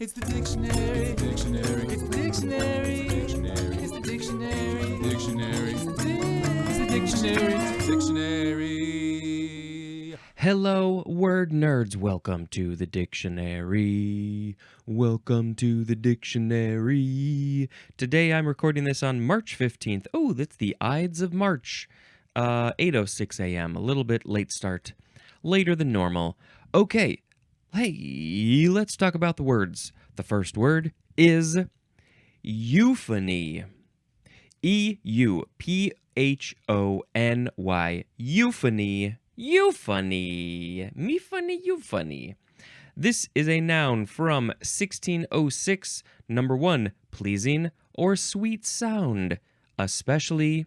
It's the dictionary. It's the dictionary. It's the dictionary. It's the dictionary. It's the dictionary. It's the dictionary. It's the dictionary. Hello, word nerds. Welcome to the dictionary. Welcome to the dictionary. Today I'm recording this on March 15th. Oh, that's the Ides of March. 8:06 a.m. A little bit late start. Later than normal. Okay. Hey, let's talk about the words. The first word is euphony. E-U-P-H-O-N-Y. Euphony. Euphony. Me funny, you funny. This is a noun from 1606. Number 1, pleasing or sweet sound, especially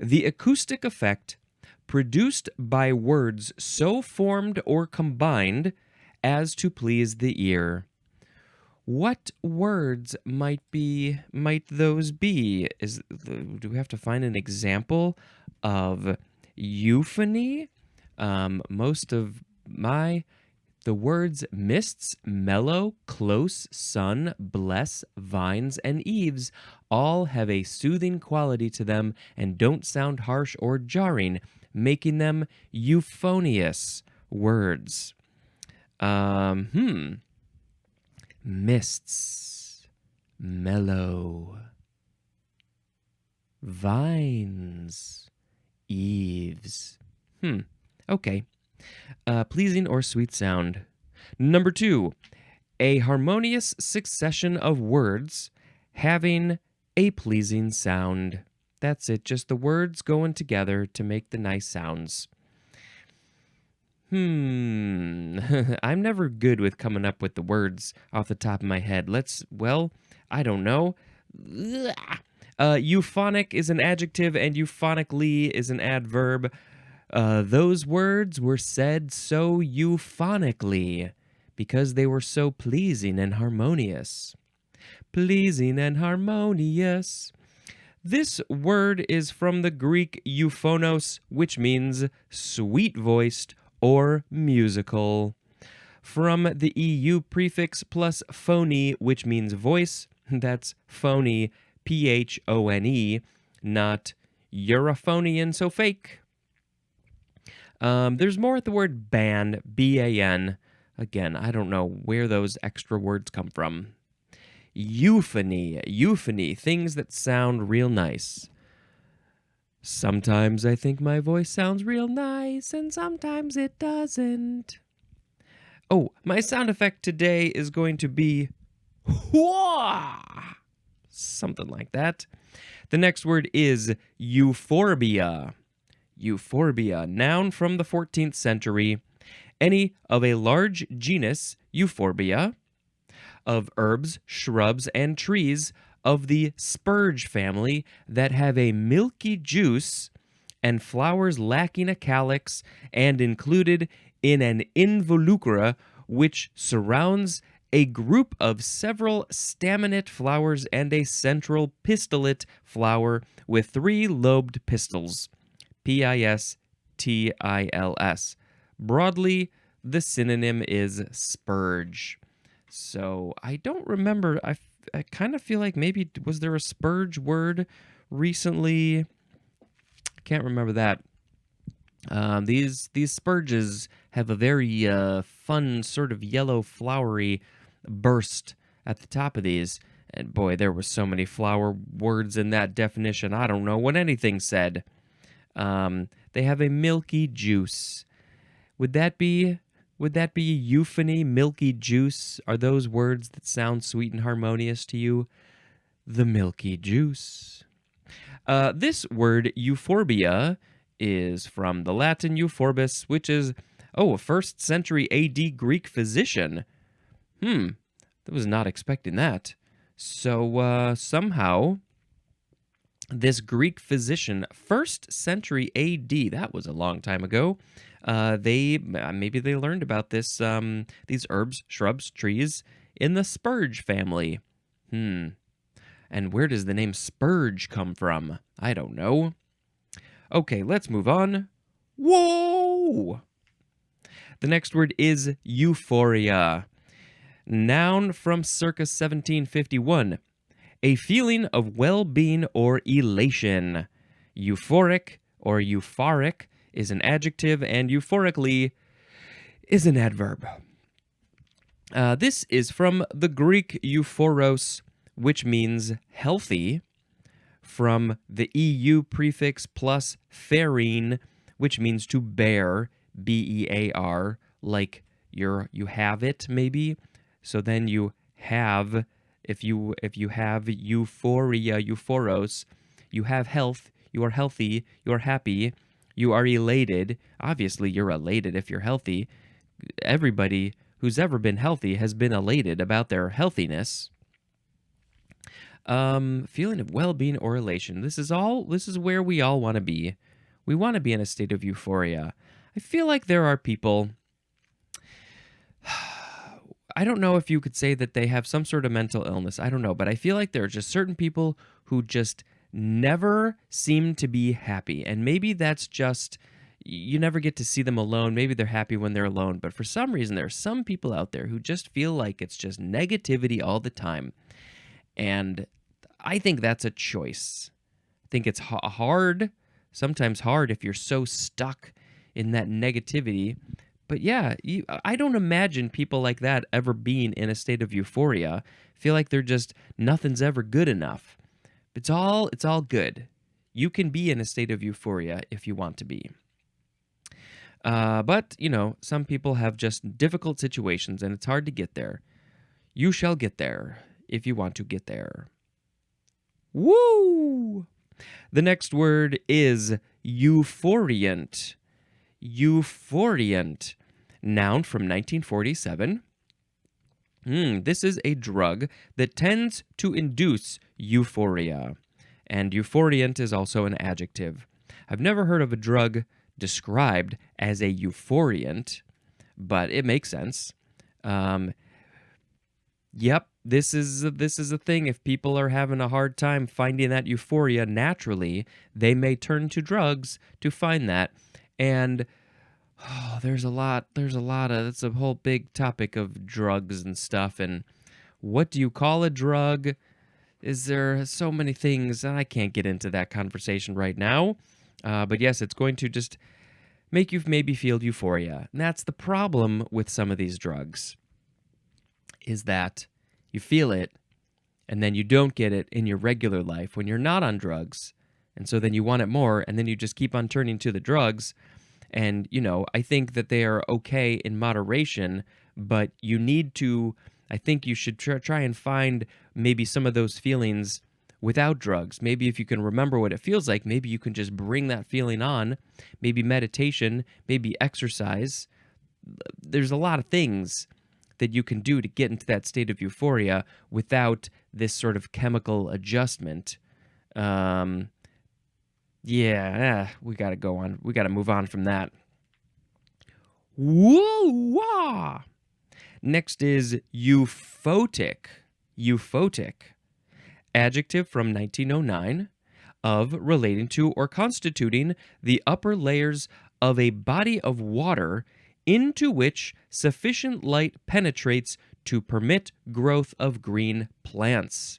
the acoustic effect produced by words so formed or combined as to please the ear. What words might those be? Do we have to find an example of euphony? Most of the words mists, mellow, close, sun, bless, vines, and eaves all have a soothing quality to them and don't sound harsh or jarring, making them euphonious words. Mists, mellow, vines, eaves. Okay. Pleasing or sweet sound. Number 2, a harmonious succession of words having a pleasing sound. That's it, just the words going together to make the nice sounds. I'm never good with coming up with the words off the top of my head. I don't know. Euphonic is an adjective and euphonically is an adverb. Those words were said so euphonically because they were so pleasing and harmonious. Pleasing and harmonious. This word is from the Greek euphonos, which means sweet-voiced or musical. From the EU prefix plus phony, which means voice, that's phony, P-H-O-N-E, not Europhonian, so fake. There's more at the word ban, B-A-N. Again, I don't know where those extra words come from. Euphony, things that sound real nice. Sometimes I think my voice sounds real nice, and sometimes it doesn't. Oh, my sound effect today is going to be whoa! Something like that. The next word is euphorbia. Euphorbia, noun from the 14th century. Any of a large genus, euphorbia, of herbs, shrubs, and trees of the spurge family that have a milky juice and flowers lacking a calyx and included in an involucra which surrounds a group of several staminate flowers and a central pistillate flower with 3 lobed pistils. P-I-S-T-I-L-S. Broadly, the synonym is spurge. So I don't remember. I kind of feel like maybe was there a spurge word recently? I can't remember that. These spurges have a very fun sort of yellow flowery burst at the top of these. And boy, there were so many flower words in that definition. I don't know what anything said. They have a milky juice. Would that be euphony, milky juice? Are those words that sound sweet and harmonious to you? The milky juice. This word, euphorbia, is from the Latin euphorbus, which is, a 1st century A.D. Greek physician. I was not expecting that. So, somehow, this Greek physician, 1st century A.D., that was a long time ago, maybe they learned about these herbs, shrubs, trees in the spurge family. And where does the name spurge come from? I don't know. Okay, let's move on. Whoa! The next word is euphoria. Noun from circa 1751. A feeling of well-being or elation. Euphoric or euphoric is an adjective, and euphorically is an adverb. This is from the Greek euphoros, which means healthy, from the EU prefix plus pherein, which means to bear, B-E-A-R, like you have it, maybe. So then you have, if you have euphoria, euphoros, you have health, you are healthy, you are happy, you are elated. Obviously, you're elated if you're healthy. Everybody who's ever been healthy has been elated about their healthiness. Feeling of well-being or elation. This is where we all want to be. We want to be in a state of euphoria. I feel like there are people, I don't know if you could say that they have some sort of mental illness. I don't know, but I feel like there are just certain people who just never seem to be happy. And maybe that's just, you never get to see them alone. Maybe they're happy when they're alone. But for some reason, there are some people out there who just feel like it's just negativity all the time. And I think that's a choice. I think it's hard, sometimes hard if you're so stuck in that negativity. But yeah, I don't imagine people like that ever being in a state of euphoria. I feel like they're just, nothing's ever good enough. It's all good. You can be in a state of euphoria if you want to be. But, some people have just difficult situations and it's hard to get there. You shall get there if you want to get there. Woo! The next word is euphoriant. Euphoriant. Noun from 1947. This is a drug that tends to induce euphoria. And euphoriant is also an adjective. I've never heard of a drug described as a euphoriant, but it makes sense. Yep, this is a thing. If people are having a hard time finding that euphoria naturally, they may turn to drugs to find that. And there's a lot of, it's a whole big topic of drugs and stuff. And what do you call a drug? Is there so many things, and I can't get into that conversation right now. But yes, it's going to just make you maybe feel euphoria. And that's the problem with some of these drugs, is that you feel it, and then you don't get it in your regular life when you're not on drugs. And so then you want it more, and then you just keep on turning to the drugs. And, I think that they are okay in moderation, but you need to, I think you should try and find maybe some of those feelings without drugs. Maybe if you can remember what it feels like, maybe you can just bring that feeling on. Maybe meditation, maybe exercise. There's a lot of things that you can do to get into that state of euphoria without this sort of chemical adjustment. We got to go on. We got to move on from that. Woo-wah! Next is euphotic. Euphotic. Adjective from 1909, of, relating to, or constituting the upper layers of a body of water into which sufficient light penetrates to permit growth of green plants.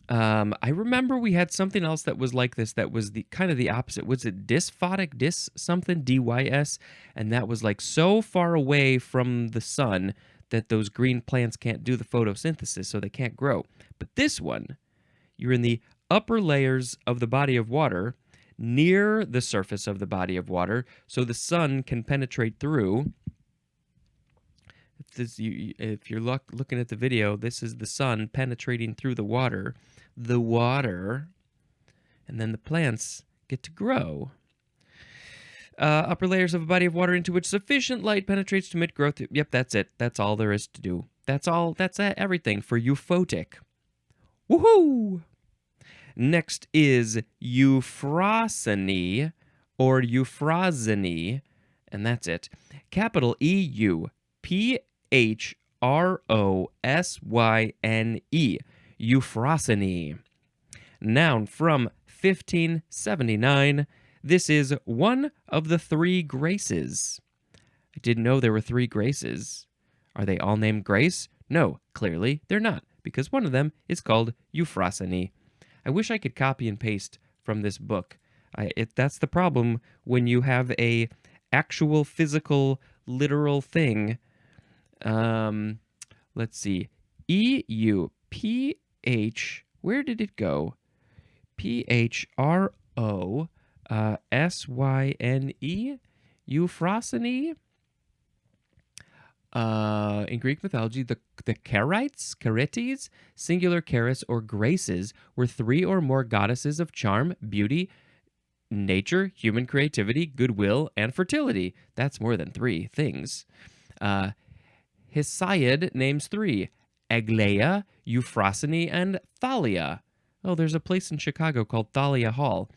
I remember we had something else that was like this, that was the kind of the opposite. Was it dysphotic, something, D-Y-S? And that was like so far away from the sun that those green plants can't do the photosynthesis, so they can't grow. But this one, you're in the upper layers of the body of water, near the surface of the body of water, so the sun can penetrate through. If you're looking at the video, this is the sun penetrating through the water, and then the plants get to grow. Upper layers of a body of water into which sufficient light penetrates to permit growth. Yep, that's it. That's all there is to do. That's all. That's everything for euphotic. Woohoo! Next is Euphrosyne or Euphrosyne, and that's it. Capital E-U-P-H-R-O-S-Y-N-E. Euphrosyne. Noun from 1579. This is one of the three graces. I didn't know there were three graces. Are they all named Grace? No, clearly they're not, because one of them is called Euphrosyne. I wish I could copy and paste from this book. That's the problem when you have a actual physical literal thing. Let's see. EUPH. Where did it go? PHROSYNE. Euphrosyne. In Greek mythology, the Charites, singular Charis or Graces, were 3 or more goddesses of charm, beauty, nature, human creativity, goodwill, and fertility. That's more than 3 things. Hesiod names 3: Aglaia, Euphrosyne, and Thalia. Oh, there's a place in Chicago called Thalia Hall.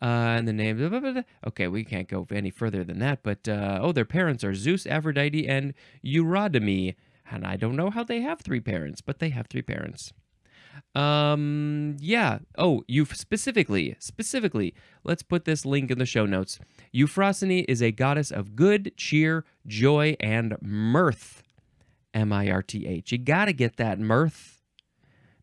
And the name... Okay, we can't go any further than that, but... their parents are Zeus, Aphrodite, and Eurydice. And I don't know how they have 3 parents, but they have 3 parents. Yeah. Oh, specifically, let's put this link in the show notes. Euphrosyne is a goddess of good, cheer, joy, and mirth. M-I-R-T-H. You gotta get that mirth.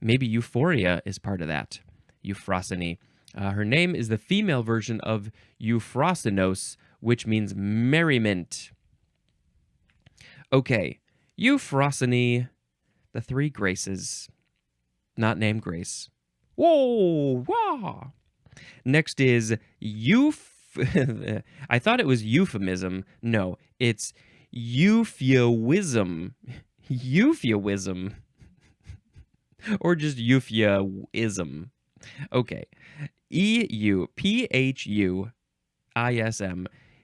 Maybe euphoria is part of that. Euphrosyne. Her name is the female version of Euphrosynos, which means merriment. Okay, Euphrosyne, the 3 graces, not named Grace. Whoa, wah. Next is I thought it was euphemism. No, it's euphuism. Euphuism. Or just euphuism. Okay. EUPHUISM.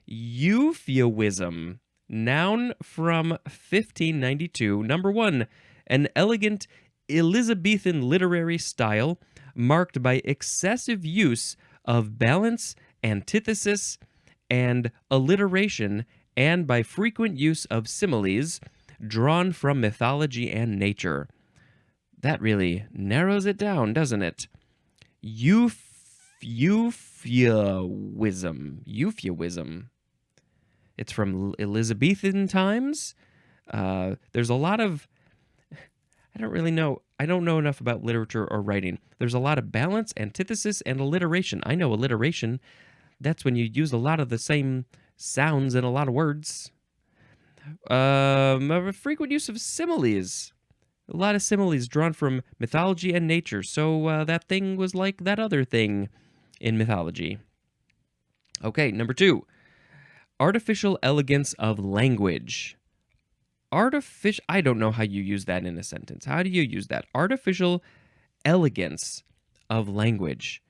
Euphuism. Noun from 1592. Number 1. An elegant Elizabethan literary style marked by excessive use of balance, antithesis, and alliteration, and by frequent use of similes drawn from mythology and nature. That really narrows it down, doesn't it? Euphuism. It's from Elizabethan times. There's a lot of... I don't really know. I don't know enough about literature or writing. There's a lot of balance, antithesis, and alliteration. I know alliteration. That's when you use a lot of the same sounds in a lot of words. A frequent use of similes. A lot of similes drawn from mythology and nature. So that thing was like that other thing in mythology. Okay, number 2. Artificial elegance of language. I don't know how you use that in a sentence. How do you use that? Artificial elegance of language.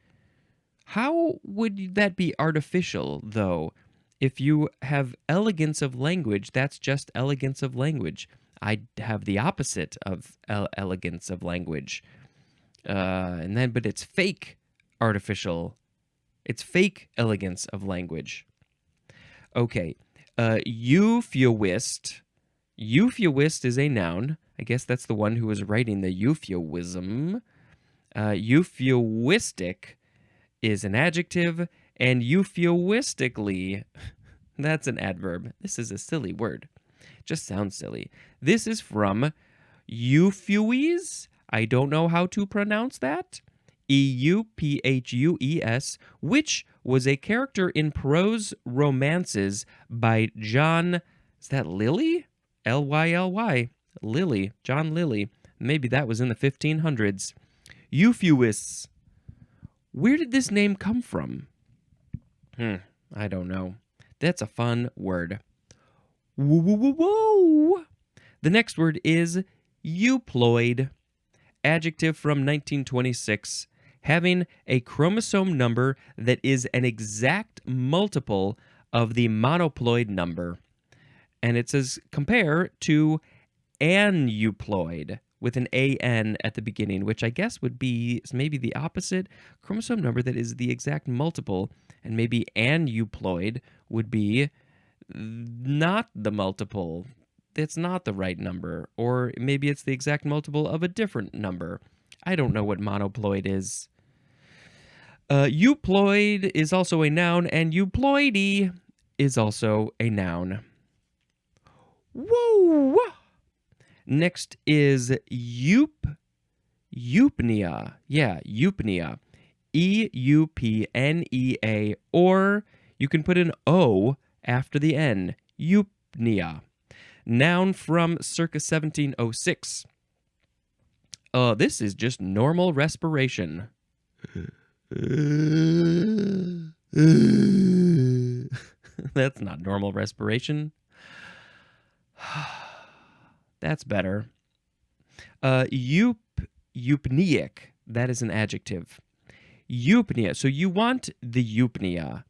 How would that be artificial, though? If you have elegance of language, that's just elegance of language. I have the opposite of elegance of language. But it's fake artificial. It's fake elegance of language. Okay. Euphuist. Euphuist is a noun. I guess that's the one who was writing the euphuism. Euphuistic is an adjective, and euphuistically, that's an adverb. This is a silly word. Just sounds silly. This is from Euphues. I don't know how to pronounce that. Euphues, which was a character in prose romances by John... Is that Lilly? L-Y-L-Y. Lilly. John Lilly. Maybe that was in the 1500s. Euphuists. Where did this name come from? I don't know. That's a fun word. Woo, woo, woo, woo. The next word is euploid. Adjective from 1926. Having a chromosome number that is an exact multiple of the monoploid number. And it says compare to aneuploid with an A-N at the beginning, which I guess would be maybe the opposite. Chromosome number that is the exact multiple, and maybe aneuploid would be not the multiple. It's not the right number. Or maybe it's the exact multiple of a different number. I don't know what monoploid is. Euploid is also a noun, and euploidy is also a noun. Whoa! Next is eupnea. Yeah, eupnea. eupnea, or you can put an O after the N. Eupnea. Noun from circa 1706. This is just normal respiration. That's not normal respiration. That's better. Eupneic. That is an adjective. Eupnea. So you want the eupnea.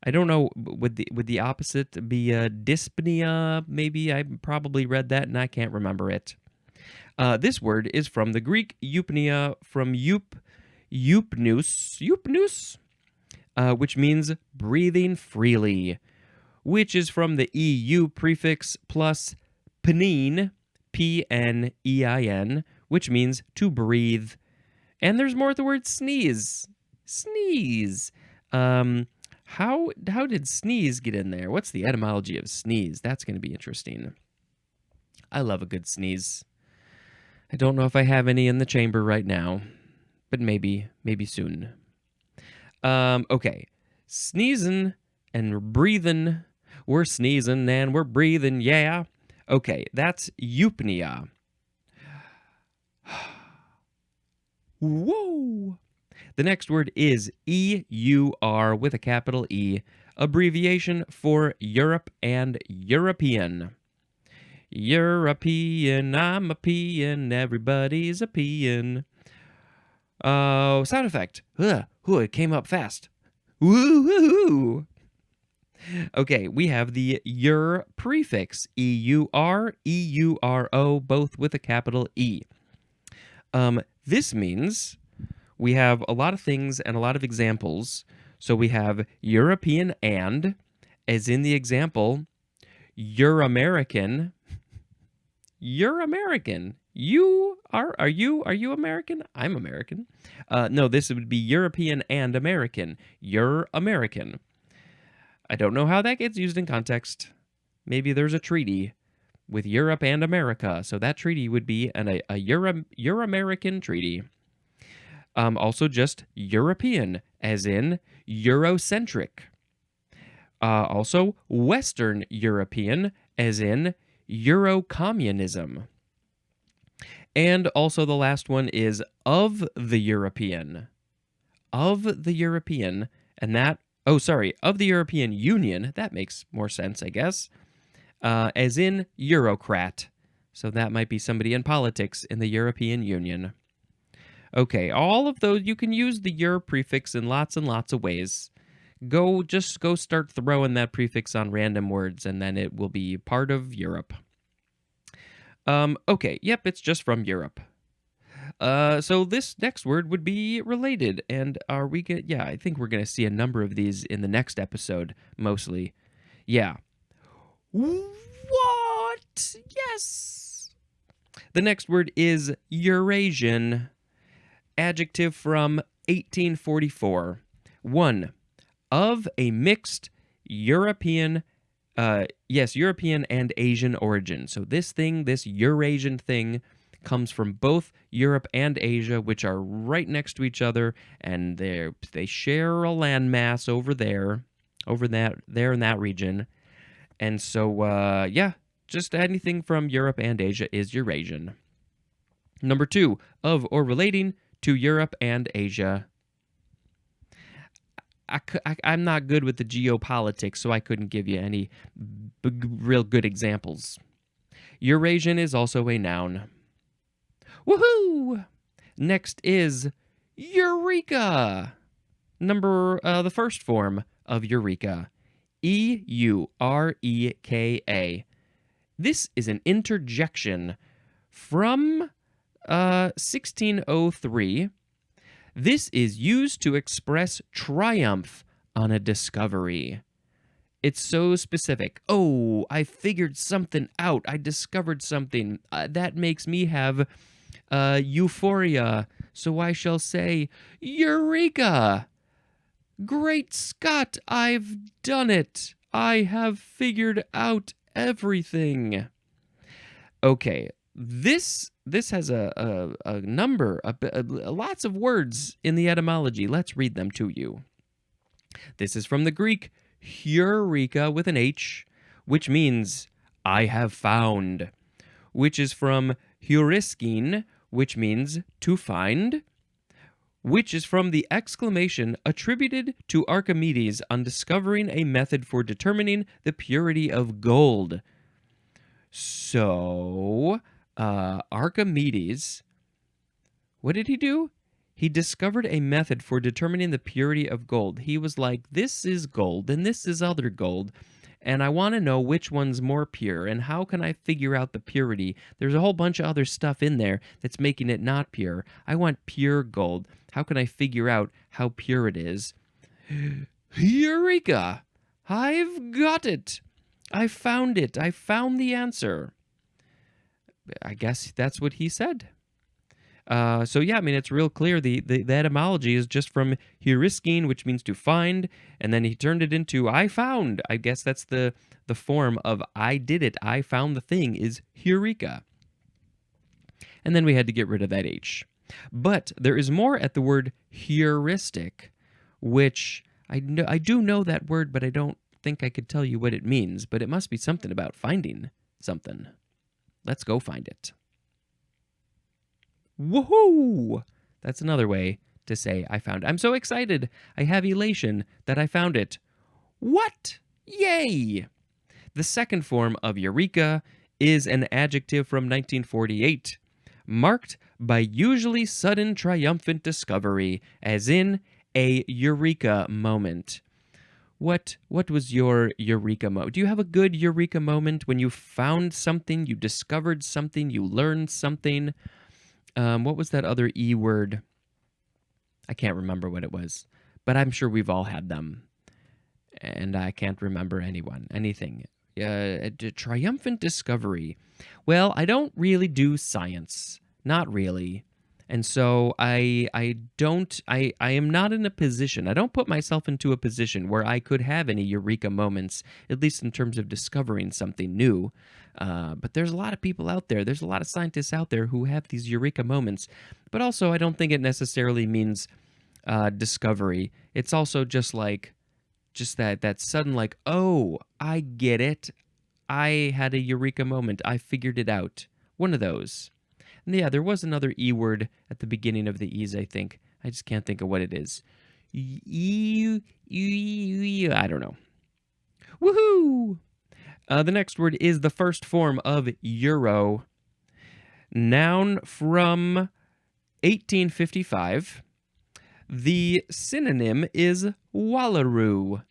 I don't know, would the opposite be dyspnea? Maybe I probably read that and I can't remember it. This word is from the Greek eupnea, from eupnus, which means breathing freely, which is from the EU prefix plus pnein, P-N-E-I-N, which means to breathe. And there's more at the word sneeze. Sneeze. How did sneeze get in there? What's the etymology of sneeze? That's going to be interesting. I love a good sneeze. I don't know if I have any in the chamber right now, but maybe soon. Okay. Sneezing and breathing. We're sneezing and we're breathing, yeah. Okay, that's eupnea. Whoa! The next word is EUR with a capital E, abbreviation for Europe and European. European, I'm a peeing, everybody's a peeing. Sound effect. It came up fast. Woo-hoo-hoo! Okay, we have the EUR prefix, EUR, EURO, both with a capital E. This means we have a lot of things and a lot of examples. So we have European and, as in the example, you're American. You're American. Are you American? I'm American. No, this would be European and American. You're American. I don't know how that gets used in context. Maybe there's a treaty with Europe and America, so that treaty would be a Euro-American treaty. Also just European, as in Eurocentric. Also Western European, as in Eurocommunism. And also the last one is of the European. Of the European, and that, of the European Union, that makes more sense, I guess, as in Eurocrat. So that might be somebody in politics in the European Union. Okay, all of those, you can use the Euro prefix in lots and lots of ways. Just go start throwing that prefix on random words, and then it will be part of Europe. Okay, yep, it's just from Europe. So this next word would be related, and are we gonna, yeah, I think we're gonna see a number of these in the next episode, mostly. Yeah. What? Yes! The next word is Eurasian. Adjective from 1844. 1. Of a mixed European, European and Asian origin. So this Eurasian thing, comes from both Europe and Asia, which are right next to each other, and they share a landmass over there in that region. And so, just anything from Europe and Asia is Eurasian. Number 2, of or relating to Europe and Asia. I'm not good with the geopolitics, so I couldn't give you any real good examples. Eurasian is also a noun. Woohoo! Next is Eureka. The first form of Eureka. Eureka. This is an interjection from 1603. This is used to express triumph on a discovery. It's so specific. Oh, I figured something out. I discovered something. That makes me have euphoria. So I shall say, Eureka! Great Scott, I've done it. I have figured out everything. Okay, This has a number, lots of words in the etymology. Let's read them to you. This is from the Greek eureka with an H, which means I have found, which is from heuriskein, which means to find, which is from the exclamation attributed to Archimedes on discovering a method for determining the purity of gold. So, Archimedes, what did he do? He discovered a method for determining the purity of gold. He was like, this is gold and this is other gold, and I want to know which one's more pure, and how can I figure out the purity? There's a whole bunch of other stuff in there that's making it not pure. I want pure gold. How can I figure out how pure it is? Eureka! I've got it! I found it. I found the answer. I guess that's what he said. So yeah, I mean, it's real clear. The etymology is just from heuriskein, which means to find, and then he turned it into I found. I guess that's the form of I did it. I found the thing is eureka. And then we had to get rid of that H. But there is more at the word heuristic, which I do know that word, but I don't think I could tell you what it means. But it must be something about finding something. Let's go find it. Woohoo! That's another way to say I found it. I'm so excited. I have elation that I found it. What? Yay! The second form of eureka is an adjective from 1948, marked by usually sudden triumphant discovery, as in a eureka moment. What was your eureka moment? Do you have a good eureka moment when you found something, you discovered something, you learned something? What was that other E word? I can't remember what it was, but I'm sure we've all had them. And I can't remember anything. Triumphant discovery. Well, I don't really do science. Not really. And so I am not in a position, I don't put myself into a position where I could have any eureka moments, at least in terms of discovering something new. But there's a lot of people out there, there's a lot of scientists out there who have these eureka moments. But also, I don't think it necessarily means discovery. It's also just that sudden like, oh, I get it. I had a eureka moment. I figured it out. One of those. And yeah, there was another E word at the beginning of the E's, I think. I just can't think of what it is. I don't know. Woohoo! The next word is the first form of euro. Noun from 1855. The synonym is wallaroo.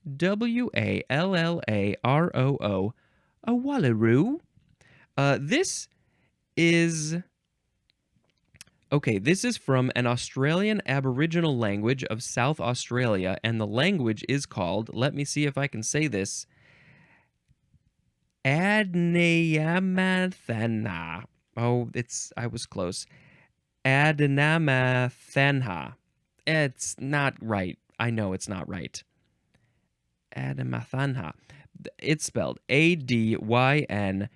Wallaroo. A wallaroo. This is from an Australian Aboriginal language of South Australia, and the language is called, let me see if I can say this, Adnyamathanha. Oh, I was close. Adnyamathanha. It's not right. I know it's not right. Adnyamathanha. It's spelled Adynyamathanha.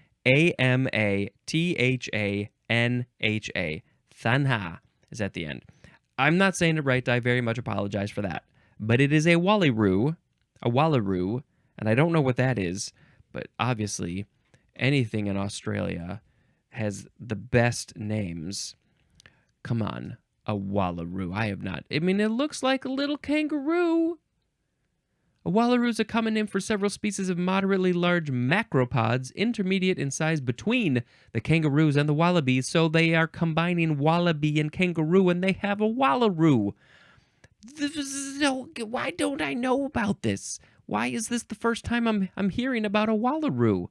Thanha is at the end. I'm not saying it right. I very much apologize for that. But it is a wallaroo, and I don't know what that is, but obviously anything in Australia has the best names. Come on, a wallaroo. I mean, it looks like a little kangaroo. A wallaroo is a common name for several species of moderately large macropods, intermediate in size between the kangaroos and the wallabies, so they are combining wallaby and kangaroo, and they have a wallaroo. Why don't I know about this? Why is this the first time I'm hearing about a wallaroo?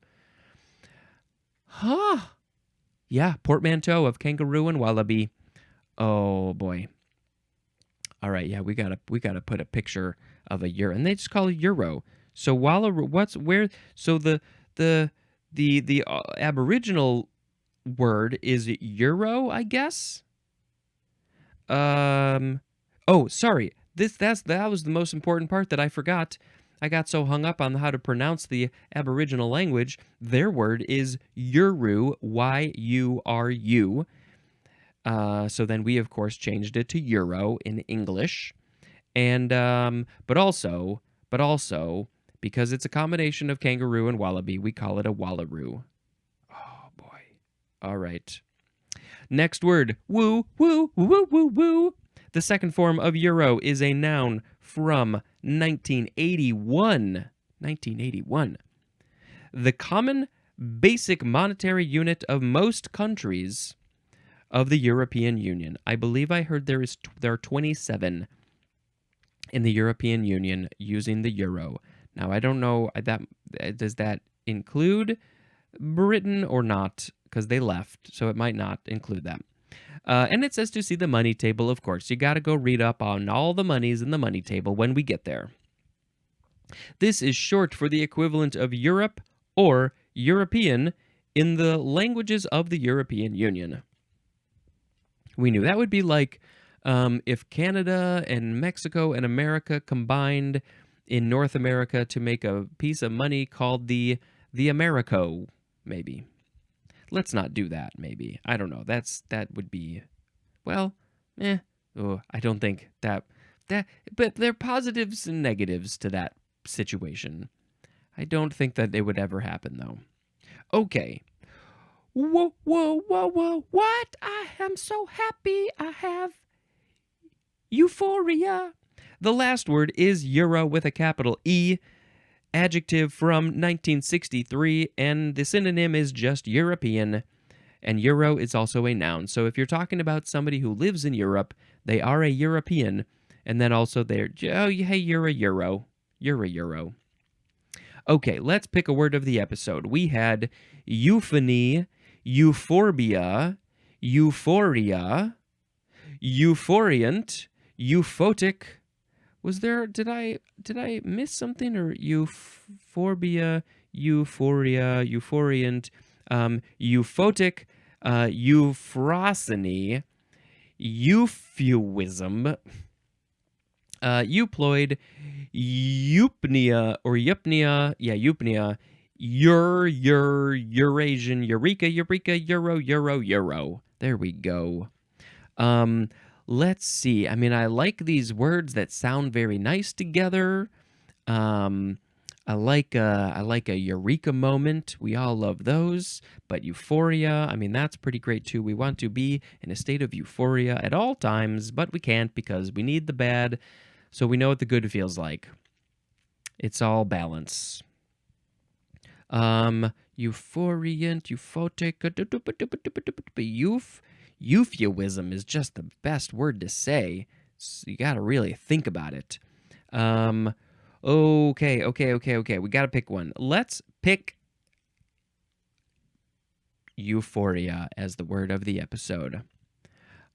Huh. Yeah, portmanteau of kangaroo and wallaby. Oh boy. All right, yeah, we gotta put a picture of a euro, and they just call it euro. So wallaroo, so the Aboriginal word is euro, I guess. Oh, sorry. That was the most important part that I forgot. I got so hung up on how to pronounce the Aboriginal language. Their word is Yuru, Y-U-R-U. So then we, of course, changed it to euro in English. And but also, because it's a combination of kangaroo and wallaby, we call it a wallaroo. Oh boy. All right. Next word, woo, woo, woo, woo, woo. The second form of euro is a noun from 1981. 1981. The common basic monetary unit of most countries of the European Union. I believe I heard there are 27 in the European Union using the euro. Now I don't know does that include Britain or not, because they left, so it might not include them. And it says to see the money table, of course. You got to go read up on all the monies in the money table when we get there. This is short for the equivalent of Europe or European in the languages of the European Union. We knew that would be like if Canada and Mexico and America combined in North America to make a piece of money called the Americo, maybe. Let's not do that, maybe. I don't know. That would be, well, I don't think that, but there are positives and negatives to that situation. I don't think that it would ever happen, though. Okay. Whoa, whoa, whoa, whoa. What? I am so happy I have euphoria. The last word is euro with a capital E. Adjective from 1963, and the synonym is just European, and euro is also a noun. So if you're talking about somebody who lives in Europe, they are a European, and then also they're, oh, hey, you're a euro. You're a euro. Okay, let's pick a word of the episode. We had euphony, euphorbia, euphoria, euphoriant, euphotic. Was there, did I miss something? Or euphorbia, euphoria, euphoriant, euphotic, euphrosyne, euphuism, euploid, eupnia, or eupnia, eupnia, Eurasian, eureka, euro. There we go. Let's see. I mean, I like these words that sound very nice together. I like a eureka moment. We all love those. But euphoria, I mean, that's pretty great too. We want to be in a state of euphoria at all times, but we can't because we need the bad, so we know what the good feels like. It's all balance. Euphoriant, euphotic, euphuism is just the best word to say. So you got to really think about it. Okay. We got to pick one. Let's pick euphoria as the word of the episode.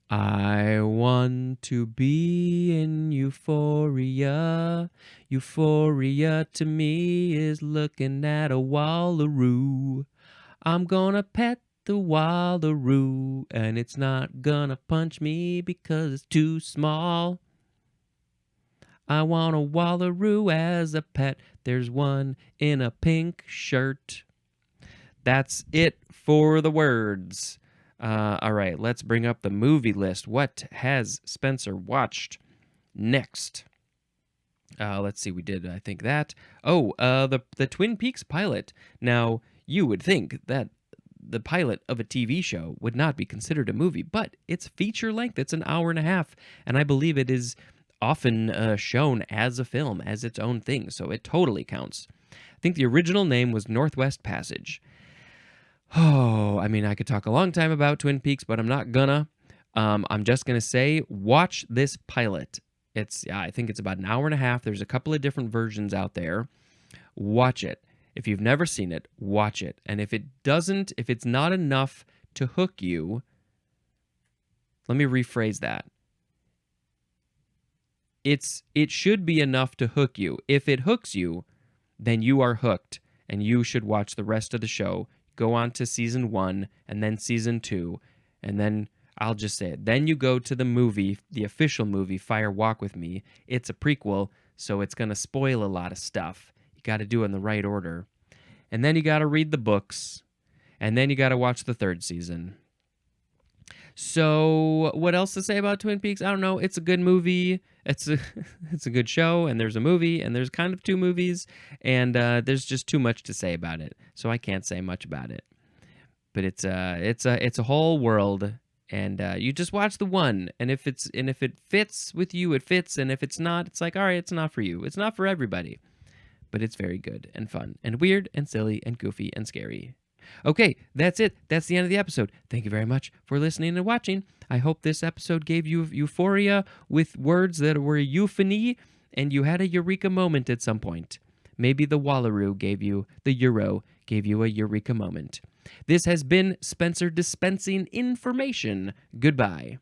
I want to be in euphoria. Euphoria to me is looking at a wallaroo. I'm gonna pet the wallaroo, and it's not gonna punch me because it's too small. I want a wallaroo as a pet. There's one in a pink shirt. That's it for the words. All right, let's bring up the movie list. What has Spencer watched next? Let's see, we did, I think, that. Oh, the Twin Peaks pilot. Now, you would think that the pilot of a TV show would not be considered a movie, but it's feature length. It's an hour and a half, and I believe it is often shown as a film, as its own thing, so it totally counts. I think the original name was Northwest Passage. Oh, I mean, I could talk a long time about Twin Peaks, but I'm not gonna. I'm just gonna say, watch this pilot. I think it's about an hour and a half. There's a couple of different versions out there. Watch it. If you've never seen it, watch it. And if it's not enough to hook you, let me rephrase that. It should be enough to hook you. If it hooks you, then you are hooked, and you should watch the rest of the show. Go on to season 1, and then season 2, and then I'll just say it. Then you go to the movie, the official movie, Fire Walk with Me. It's a prequel, so it's going to spoil a lot of stuff. You got to do it in the right order. And then you got to read the books, and then you got to watch the third season. So what else to say about Twin Peaks? I don't know. It's a good movie. It's a good show, and there's a movie, and there's kind of two movies, and there's just too much to say about it. So I can't say much about it. But it's a whole world, and you just watch the one, and if it fits with you, it fits, and if it's not, it's like, all right, it's not for you. It's not for everybody. But it's very good and fun and weird and silly and goofy and scary. Okay, that's it. That's the end of the episode. Thank you very much for listening and watching. I hope this episode gave you euphoria with words that were euphony, and you had a eureka moment at some point. Maybe the Wallaroo gave you, the Euro gave you a eureka moment. This has been Spencer dispensing information. Goodbye.